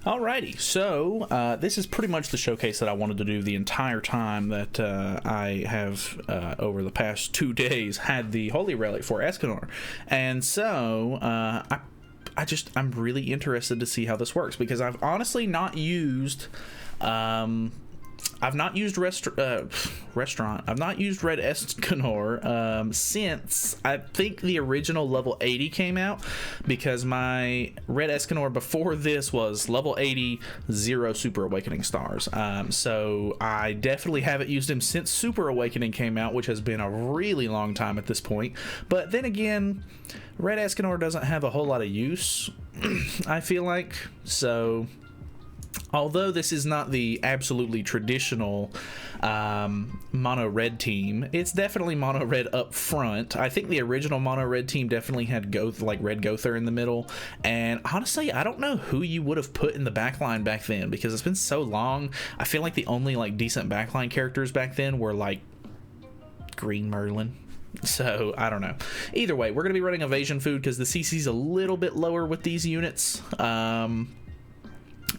Alrighty, so this is pretty much the showcase that I wanted to do the entire time that I have, over the past 2 days, had the Holy Relic for Escanor. And so, I'm really interested to see how this works, because I've honestly not used... I've not used restaurant. I've not used Red Escanor since I think the original level 80 came out, because my Red Escanor before this was level 80, 0 Super Awakening stars. So I definitely haven't used him since Super Awakening came out, which has been a really long time at this point. But then again, Red Escanor doesn't have a whole lot of use, I feel like. So... although this is not the absolutely traditional mono red team, it's definitely mono red up front. I think the original mono red team definitely had Red Gother in the middle, and honestly I don't know who you would have put in the backline back then, because it's been so long. I feel like the only decent backline characters back then were Green Merlin. So I don't know. Either way, we're gonna be running evasion food because the CC's a little bit lower with these units.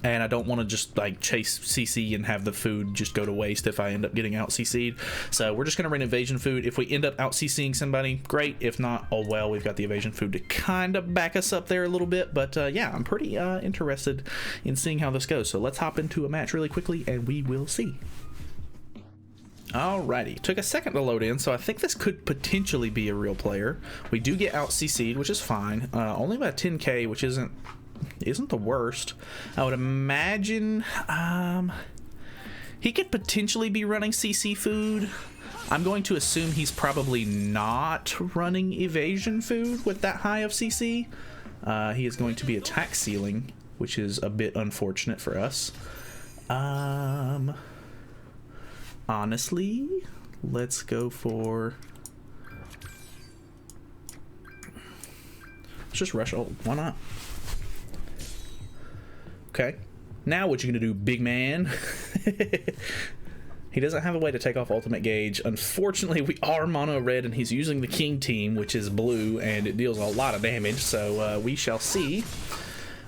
And I don't want to just chase CC and have the food just go to waste if I end up getting out CC'd. So we're just going to run evasion food. If we end up out CCing somebody, great. If not, oh well, we've got the evasion food to kind of back us up there a little bit. But yeah, I'm pretty interested in seeing how this goes. So let's hop into a match really quickly and we will see. Alrighty, took a second to load in, so I think this could potentially be a real player. We do get out CC'd, which is fine. Only about 10k, which isn't the worst. I would imagine he could potentially be running CC food. I'm going to assume he's probably not running evasion food with that high of CC. He is going to be attack sealing, which is a bit unfortunate for us. Honestly, let's go for... let's just rush. Oh, why not? Okay, now what you gonna do, big man? He doesn't have a way to take off ultimate gauge. Unfortunately, we are mono red and he's using the king team, which is blue, and it deals a lot of damage, so we shall see.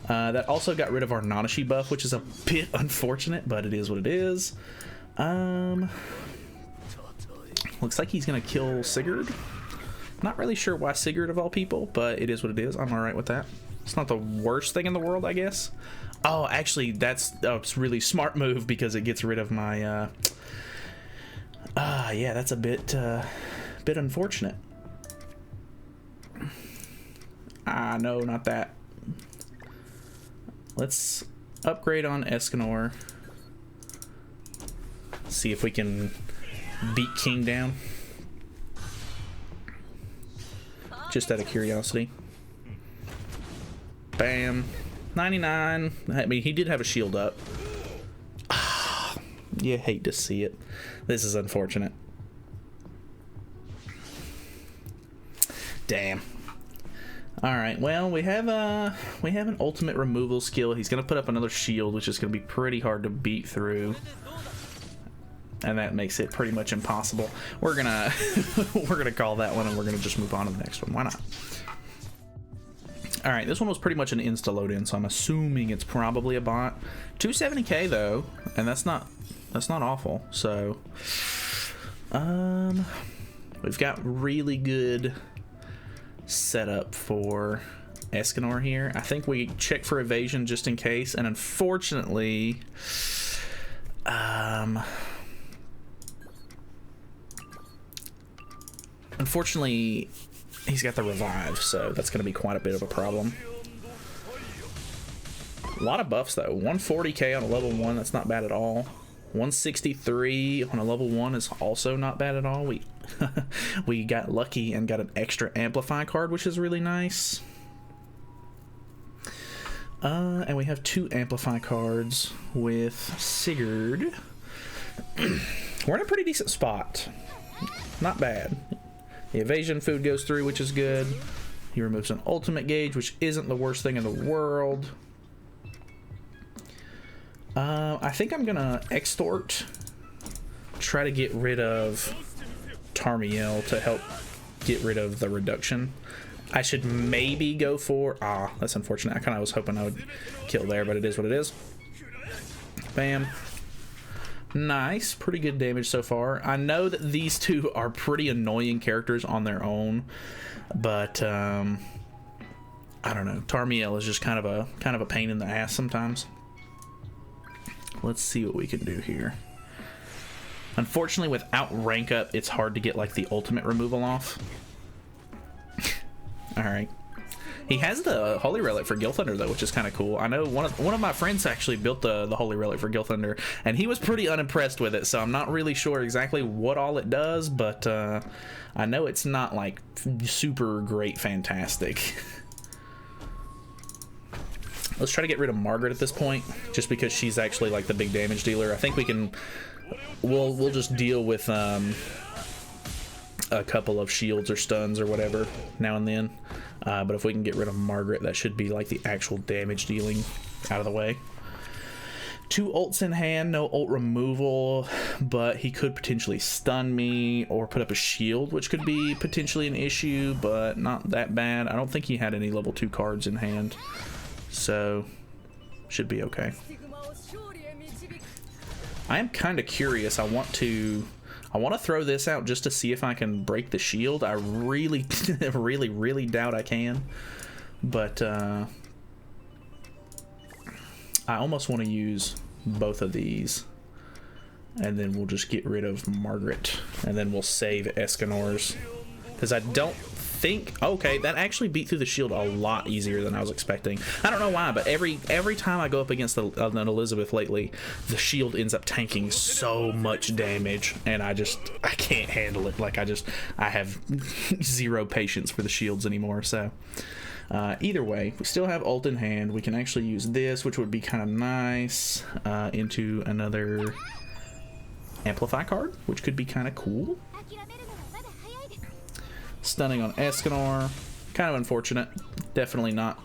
That also got rid of our Nanashi buff, which is a bit unfortunate, but it is what it is. Looks like he's gonna kill Sigurd. Not really sure why Sigurd of all people, but it is what it is. I'm alright with that. It's not the worst thing in the world, I guess. Oh, actually, that's a really smart move because it gets rid of my, yeah, that's a bit unfortunate. No, not that. Let's upgrade on Escanor. See if we can beat King down. Just out of curiosity. Bam. 99. I mean, he did have a shield up. You hate to see it. This is unfortunate. Damn. Alright, well, we have an ultimate removal skill. He's gonna put up another shield, which is gonna be pretty hard to beat through. And that makes it pretty much impossible. We're gonna we're gonna call that one, and we're gonna just move on to the next one. Why not? All right, this one was pretty much an insta load in, so I'm assuming it's probably a bot. 270k though, and that's not awful. So, we've got really good setup for Escanor here. I think we check for evasion just in case, and unfortunately, he's got the revive, so that's going to be quite a bit of a problem. A lot of buffs though. 140k on a level 1, that's not bad at all. 163 on a level 1 is also not bad at all. We got lucky and got an extra amplify card, which is really nice. And we have 2 amplify cards with Sigurd. We're in a pretty decent spot. Not bad. The evasion food goes through, which is good. He removes an ultimate gauge, which isn't the worst thing in the world. I think I'm gonna extort, try to get rid of Tarmiel to help get rid of the reduction. I should maybe go for... Ah, that's unfortunate. I kind of was hoping I would kill there, but it is what it is. Bam. Nice. Pretty good damage so far. I know that these two are pretty annoying characters on their own, but I don't know. Tarmiel is just kind of a pain in the ass sometimes. Let's see what we can do here. Unfortunately, without rank up, it's hard to get like the ultimate removal off. All right. He has the Holy Relic for Gilthunder though, which is kind of cool. I know one of my friends actually built the Holy Relic for Gilthunder, and he was pretty unimpressed with it. So I'm not really sure exactly what all it does, but I know it's not like super great, fantastic. Let's try to get rid of Margaret at this point, just because she's actually like the big damage dealer. I think we can. We'll just deal with a couple of shields or stuns or whatever now and then. But if we can get rid of Margaret, that should be like the actual damage dealing out of the way. 2 ults in hand, no ult removal, but he could potentially stun me or put up a shield, which could be potentially an issue, but not that bad. I don't think he had any level 2 cards in hand, so should be okay. I am kind of curious. I want to throw this out just to see if I can break the shield. I really, really doubt I can. But I almost want to use both of these. And then we'll just get rid of Margaret. And then we'll save Escanor's. Because I don't think... Okay, that actually beat through the shield a lot easier than I was expecting. I don't know why, but every time I go up against an Elizabeth lately, the shield ends up tanking so much damage, and I can't handle it. Like, I have zero patience for the shields anymore, so... either way, we still have ult in hand. We can actually use this, which would be kind of nice, into another Amplify card, which could be kind of cool. Stunning on Escanor, kind of unfortunate. Definitely not.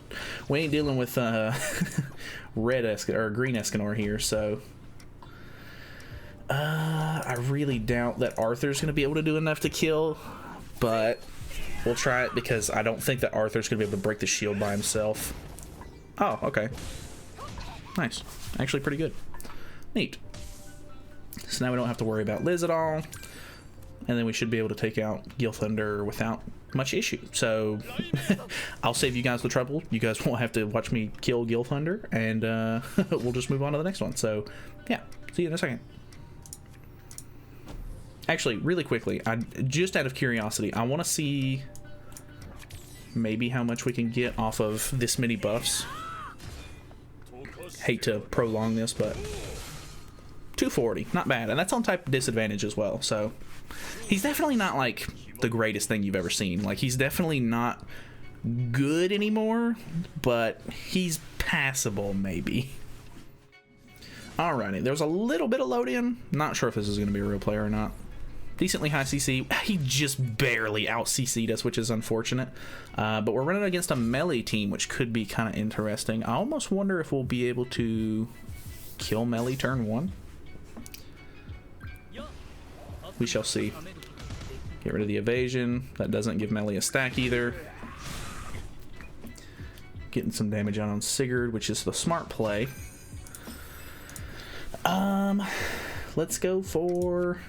We ain't dealing with red Escanor or green Escanor here, so I really doubt that Arthur's gonna be able to do enough to kill, but we'll try it because I don't think that Arthur's gonna be able to break the shield by himself. Oh, okay. Nice. Actually pretty good. Neat. So now we don't have to worry about Liz at all. And then we should be able to take out Gilthunder without much issue. So I'll save you guys the trouble. You guys won't have to watch me kill Gilthunder, and we'll just move on to the next one. So yeah, see you in a second. Actually, really quickly, just out of curiosity, I want to see maybe how much we can get off of this many buffs. Hate to prolong this, but 240, not bad, and that's on type disadvantage as well. So he's definitely not like the greatest thing you've ever seen. Like, he's definitely not good anymore, but he's passable maybe. Alrighty, there was a little bit of load in. Not sure if this is going to be a real player or not. Decently high CC. He just barely out CC'd us, which is unfortunate. But we're running against a melee team, which could be kind of interesting. I almost wonder if we'll be able to kill melee turn 1. We shall see. Get rid of the evasion. That doesn't give melee a stack either. Getting some damage out on Sigurd, which is the smart play. Let's go for...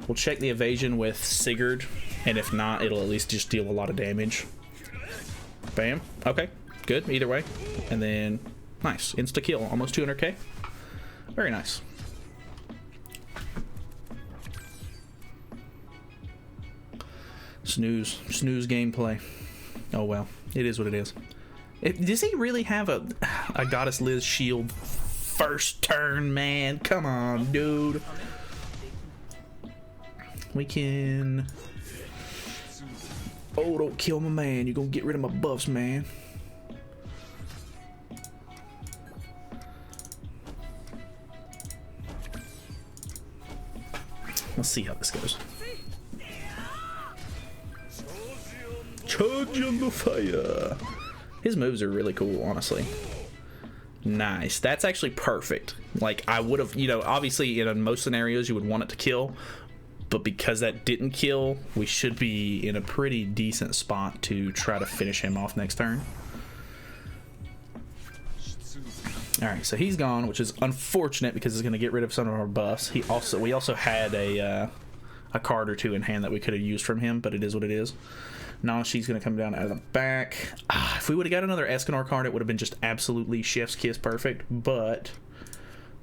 We'll check the evasion with Sigurd, and if not, it'll at least just deal a lot of damage. Bam. Okay, good, either way. And then, nice, insta-kill, almost 200k. Very nice. Snooze gameplay. Oh well, it is what it is. Does he really have a Goddess Liz shield first turn, man? Come on, dude. We can... Oh, don't kill my man. You're gonna get rid of my buffs, man. Let's see how this goes. Charge on the fire. His moves are really cool, honestly. Nice. That's actually perfect. Like, I would have, you know, obviously in most scenarios you would want it to kill, But because that didn't kill, we should be in a pretty decent spot to try to finish him off next turn. Alright, so he's gone, which is unfortunate because it's going to get rid of some of our buffs. We also had a card or two in hand that we could have used from him, but it is what it is. Now she's going to come down out of the back. If we would have got another Escanor card, it would have been just absolutely chef's kiss perfect, but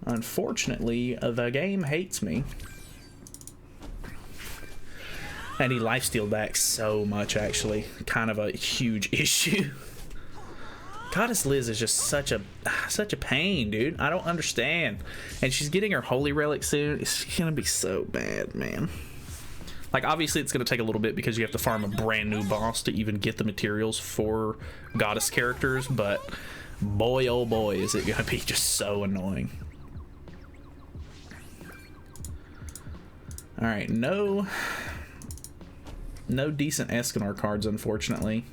unfortunately, the game hates me. And he lifestealed back so much, actually. Kind of a huge issue. Goddess Liz is just such a pain, dude. I don't understand. And she's getting her holy relic soon. It's gonna be so bad, man. Like, obviously it's gonna take a little bit because you have to farm a brand new boss to even get the materials for goddess characters, but boy oh boy is it gonna be just so annoying. Alright, no decent Escanor cards, unfortunately.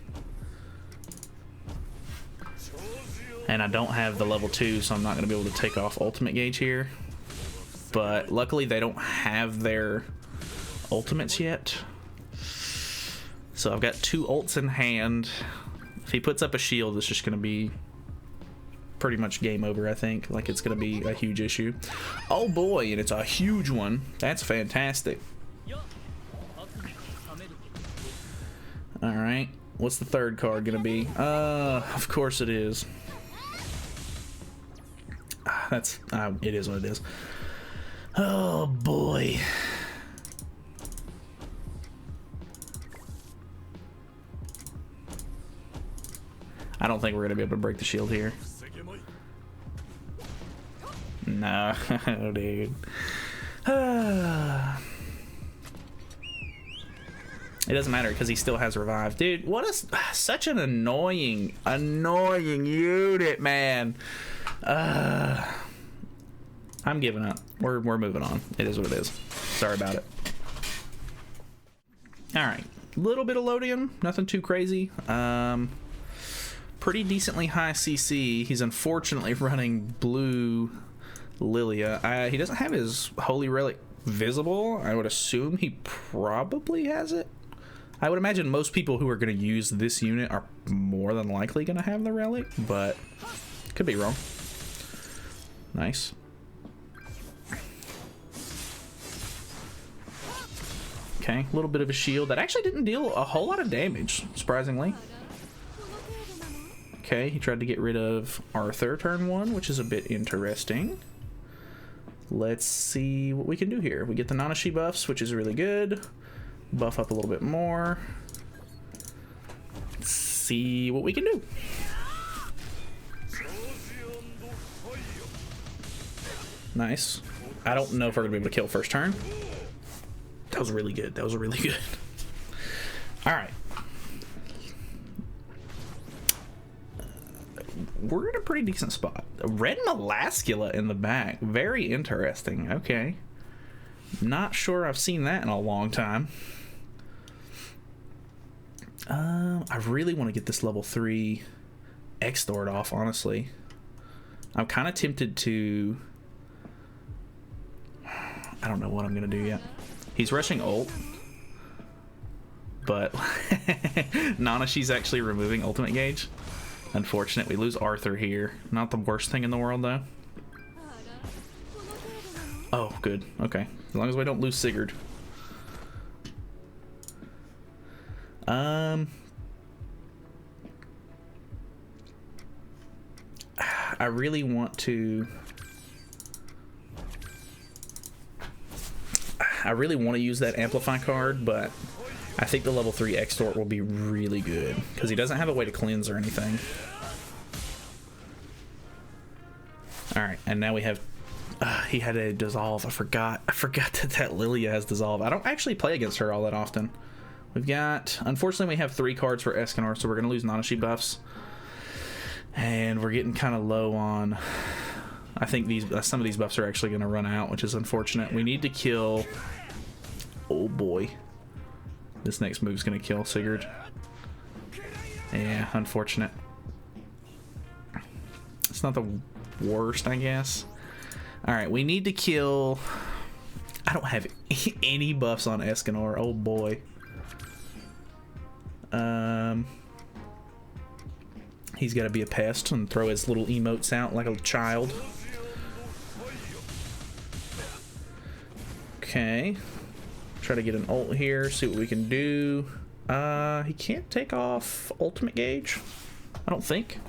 And I don't have the level 2, so I'm not going to be able to take off ultimate gauge here. But luckily they don't have their ultimates yet. So I've got 2 ults in hand. If he puts up a shield, it's just going to be pretty much game over, I think. Like, it's going to be a huge issue. Oh boy, and it's a huge one. That's fantastic. Alright, what's the third card going to be? Of course it is. It is what it is. Oh boy. I don't think we're gonna be able to break the shield here. No, dude. It doesn't matter because he still has revive. Dude, what is such an annoying unit, man. I'm giving up. We're moving on. It is what it is. Sorry about it. Alright. Little bit of Lodium. Nothing too crazy. Pretty decently high CC. He's unfortunately running blue Lilia. He doesn't have his Holy Relic visible. I would assume he probably has it. I would imagine most people who are going to use this unit are more than likely going to have the relic, but could be wrong. Nice. Okay, a little bit of a shield. That actually didn't deal a whole lot of damage, surprisingly. Okay, he tried to get rid of Arthur turn 1, which is a bit interesting. Let's see what we can do here. We get the Nanashi buffs, which is really good. Buff up a little bit more. Let's see what we can do. Nice. I don't know if we're gonna be able to kill first turn. That was really good. That was really good. All right. We're in a pretty decent spot. Red Melascula in the back. Very interesting. Okay. Not sure I've seen that in a long time. I really want to get this level 3 Extort off, honestly. I'm kind of tempted to... I don't know what I'm going to do yet. He's rushing ult. But Nanashi's actually removing ultimate gauge. Unfortunate. We lose Arthur here. Not the worst thing in the world, though. Oh, good. Okay. As long as we don't lose Sigurd. I really want to... use that Amplify card, but I think the level 3 Extort will be really good because he doesn't have a way to cleanse or anything. Alright, and now we have... he had a dissolve. I forgot that Lilia has dissolve. I don't actually play against her all that often. We've got... Unfortunately, we have 3 cards for Escanor, so we're going to lose Nanashi buffs. And we're getting kind of low on... I think some of these buffs are actually going to run out, which is unfortunate. We need to kill... Oh boy. This next move is going to kill Sigurd. Yeah, unfortunate. It's not the worst, I guess. Alright, we need to kill... I don't have any buffs on Escanor. Oh boy. He's got to be a pest and throw his little emotes out like a child. Okay. Try to get an ult here, see what we can do. He can't take off ultimate gauge, I don't think.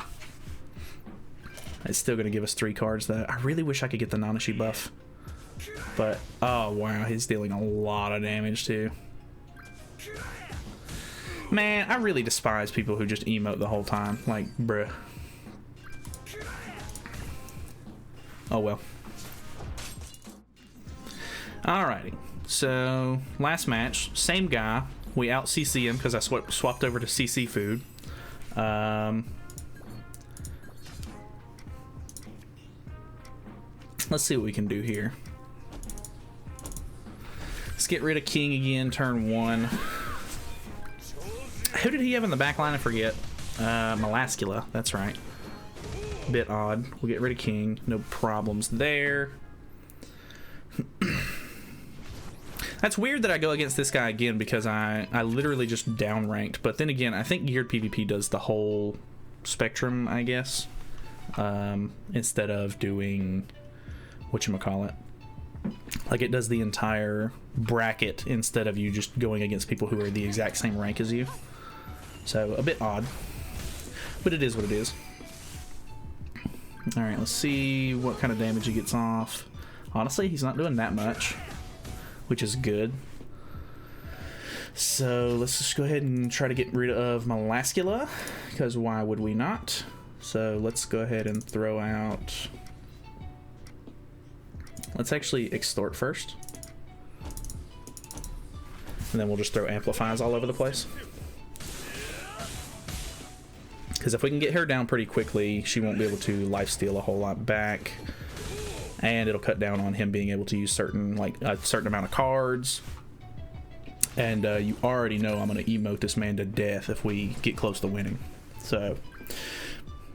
It's still going to give us 3 cards though. I really wish I could get the Nanashi buff. But, oh wow, he's dealing a lot of damage too. Man, I really despise people who just emote the whole time. Like, bruh. Oh well. Alrighty. So, last match, same guy. We out CC him because I swapped over to CC food. Let's see what we can do here. Let's get rid of King again, turn 1. Who did he have in the back line? I forget. Melascula, that's right. Bit odd. We'll get rid of King. No problems there. That's weird that I go against this guy again because I literally just downranked. But then again, I think geared PvP does the whole spectrum, I guess. Instead of doing whatchamacallit. Like it does the entire bracket instead of you just going against people who are the exact same rank as you. So a bit odd. But it is what it is. Alright, let's see what kind of damage he gets off. Honestly, he's not doing that much, which is good. So let's just go ahead and try to get rid of Melascula, because why would we not? So let's go ahead and throw out... Let's actually extort first. And then we'll just throw amplifies all over the place. Because if we can get her down pretty quickly, she won't be able to lifesteal a whole lot back. And it'll cut down on him being able to use certain, like, a certain amount of cards. And you already know I'm going to emote this man to death if we get close to winning. So,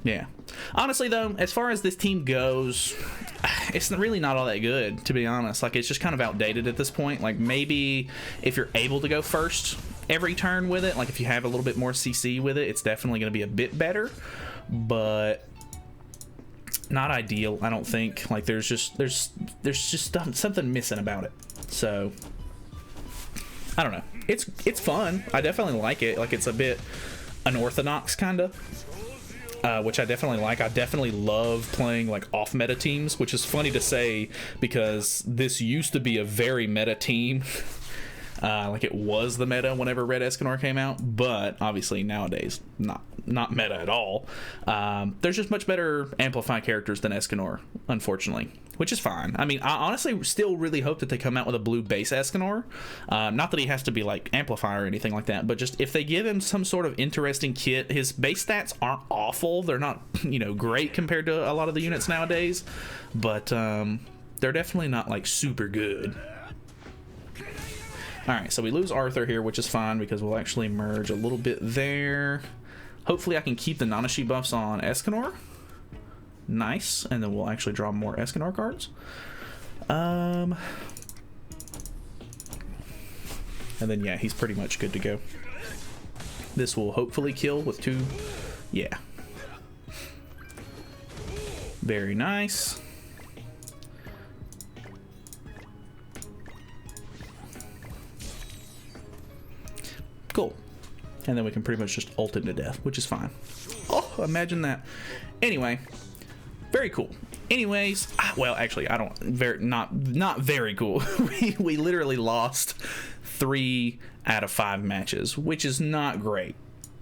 yeah. Honestly, though, as far as this team goes, it's really not all that good, to be honest. Like, it's just kind of outdated at this point. Like, maybe if you're able to go first every turn with it, like if you have a little bit more CC with it, it's definitely going to be a bit better. But... not ideal, I don't think. Like there's just something missing about it. So I don't know. It's fun. I definitely like it. Like it's a bit unorthodox kind of, which I definitely like. I definitely love playing like off meta teams, which is funny to say because this used to be a very meta team. Like it was the meta whenever Red Escanor came out, but obviously nowadays not meta at all. There's just much better Amplify characters than Escanor, unfortunately, which is fine. I mean, I honestly still really hope that they come out with a blue base Escanor. Not that he has to be like Amplify or anything like that, but just if they give him some sort of interesting kit. His base stats aren't awful. They're not, you know, great compared to a lot of the units nowadays, but they're definitely not like super good. Alright, so we lose Arthur here, which is fine because we'll actually merge a little bit there. Hopefully I can keep the Nanashi buffs on Escanor. Nice, and then we'll actually draw more Escanor cards. And then yeah, he's pretty much good to go. This will hopefully kill with 2. Yeah. Very nice. Cool. And then we can pretty much just ult him to death, which is fine. Oh, imagine that. Anyway, very cool. Anyways, well, actually, I don't, not very cool. we literally lost 3 out of 5 matches, which is not great.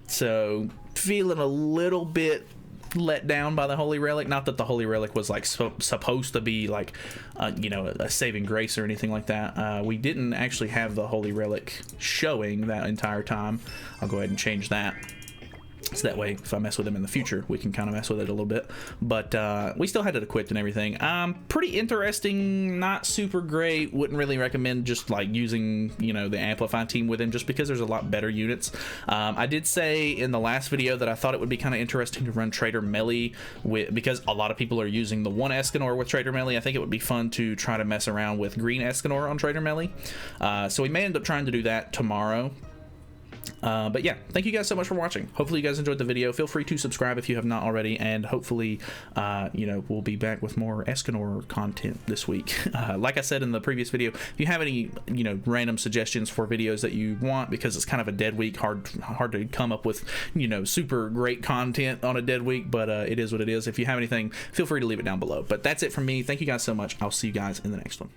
So, feeling a little bit let down by the Holy Relic. Not that the Holy Relic was like supposed to be like you know, a saving grace or anything like that. We didn't actually have the Holy Relic showing that entire time. I'll go ahead and change that. So that way, if I mess with them in the future, we can kind of mess with it a little bit. But we still had it equipped and everything. Pretty interesting, not super great. Wouldn't really recommend just like using, you know, the Amplify team with him, just because there's a lot better units. I did say in the last video that I thought it would be kind of interesting to run Trader Melee with, because a lot of people are using the one Escanor with Trader Melee. I think it would be fun to try to mess around with green Escanor on Trader Melee. So we may end up trying to do that tomorrow. But yeah, thank you guys so much for watching. Hopefully you guys enjoyed the video. Feel free to subscribe if you have not already, and hopefully you know, we'll be back with more Escanor content this week. Like I said in the previous video, if you have any, you know, random suggestions for videos that you want, because it's kind of a dead week, hard to come up with, you know, super great content on a dead week, but it is what it is. If you have anything, feel free to leave it down below. But that's it from me. Thank you guys so much. I'll see you guys in the next one.